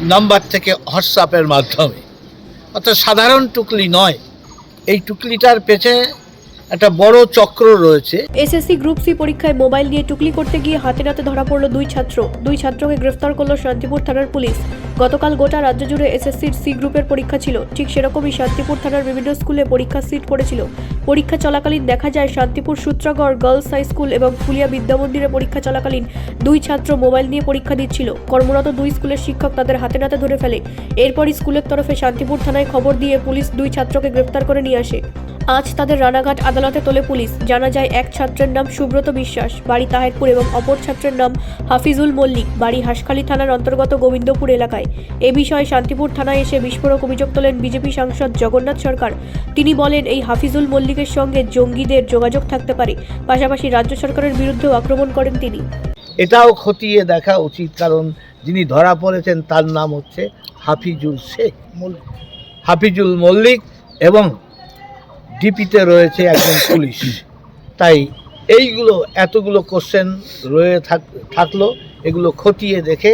Number থেকে হোয়াটসঅ্যাপের মাধ্যমে, অর্থাৎ সাধারণ টুকলি নয়। এই টুকলিটার পেছনে একটা বড় চক্র রয়েছে। এসএসসি গ্রুপ সি পরীক্ষায় মোবাইল নিয়ে টুকলি করতে গিয়ে হাতে নাতে ধরা পড়ল দুই ছাত্রকে গ্রেফতার করল শান্তিপুর থানার পুলিশ। গতকাল গোটা রাজ্য জুড়ে এসএসসির সি গ্রুপের পরীক্ষা ছিল। ঠিক সেরকমই শান্তিপুর থানার বিভিন্ন স্কুলে পরীক্ষার সিট পড়েছিল। পরীক্ষা চলাকালীন দেখা যায় Shantipur Sutragarh girls high school এবং ফুলিয়া বিদ্যামন্দিরে পরীক্ষা চলাকালীন দুই ছাত্র মোবাইল নিয়ে পরীক্ষা দিচ্ছিল। কর্মরত দুই স্কুলের শিক্ষক তাদের হাতে নাতে ধরে ফেলে। এরপরই স্কুলের তরফে শান্তিপুর থানায় খবর দিয়ে পুলিশ দুই ছাত্রকে গ্রেফতার করে নিয়ে আসে। আজ তাদের রানাঘাট আদালতে তোলে পুলিশ। জানা যায় এক ছাত্রের নাম সুব্রত বিশ্বাস, বাড়ি তাহেরপুর, এবং অপর ছাত্রের নাম হাফিজুল মল্লিক, বাড়ি হাঁসখালী থানার অন্তর্গত গোবিন্দপুর এলাকায়। এ বিষয়ে শান্তিপুর থানায় এসে বিস্ফোরক অভিযোগ তোলেন বিজেপি সাংসদ জগন্নাথ সরকার। তিনি বলেন, এই হাফিজুল মল্লিকের সঙ্গে জঙ্গিদের যোগাযোগ থাকতে পারে। পাশাপাশি রাজ্য সরকারের বিরুদ্ধেও আক্রমণ করেন তিনি। এটাও খতিয়ে দেখা উচিত, কারণ যিনি ধরা পড়েছেন তার নাম হচ্ছে হাফিজুল মল্লিক এবং ডিপিতে রয়েছে একজন পুলিশ। তাই এইগুলো এতগুলো কোশ্চেন রয়ে থাকলো, এগুলো খতিয়ে দেখে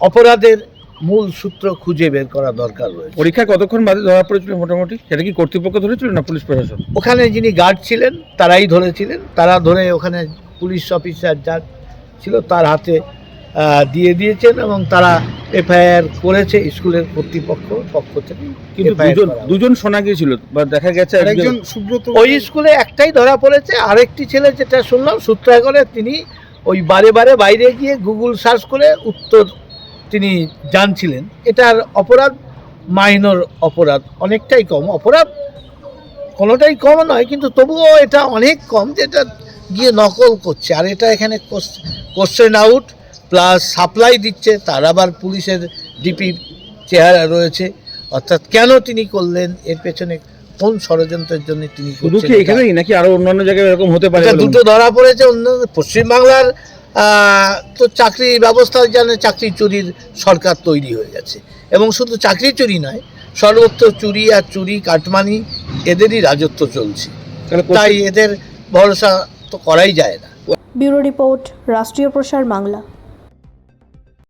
অপরাধের মূল সূত্র খুঁজে বের করা দরকার রয়েছে। পরীক্ষা কতক্ষণ বাদে ধরা পড়েছিল মোটামুটি? সেটা কি কর্তৃপক্ষ ধরেছিল না পুলিশ প্রশাসন? ওখানে যিনি গার্ড ছিলেন তারাই ধরেছিলেন। তারা ধরে ওখানে পুলিশ অফিসার যা ছিল তার হাতে দিয়ে দিয়েছেন এবং তারা এফআইআর করেছে স্কুলের কর্তৃপক্ষ পক্ষ থেকে। কিন্তু দুজন শোনা গিয়েছিল বা দেখা গেছে একজন সুব্রত। ওই স্কুলে একটাই ধরা পড়েছে, আরেকটি ছেলে যেটা শুনলাম সূত্রাগড়ে, তিনি ওই বারে বাইরে গিয়ে গুগল সার্চ করে উত্তর তিনি জানছিলেন। এটার অপরাধ মাইনর অপরাধ, অনেকটাই কম অপরাধ, কোনোটাই কম নয়, কিন্তু তবুও এটা অনেক কম যেটা গিয়ে নকল করছে। আর এটা এখানে কোশ্চেন আউট প্লাস সাপ্লাই দিচ্ছে, তার আবার পুলিশের ডিপি চেহারা রয়েছে। অর্থাৎ কেন তিনি করলেন, এর পেছনে কোন ষড়যন্ত্রের জন্য তিনি শুধু কি এখানেই নাকি আরো অন্যান্য জায়গায় এরকম হতে পারে? দুটো ধরা পড়েছে। অন্য পশ্চিমবাংলার তো চাকরি ব্যবস্থা জানে, চাকরি চুরির সরকার তৈরি হয়ে গেছে, এবং শুধু চাকরি চুরি নয়, সর্বত্র চুরি আর চুরি কাটমানি এদেরই রাজত্ব চলছে। তাই এদের ভরসা তো করাই যায় না। ব্যুরো রিপোর্ট, রাষ্ট্রীয় প্রসার বাংলা।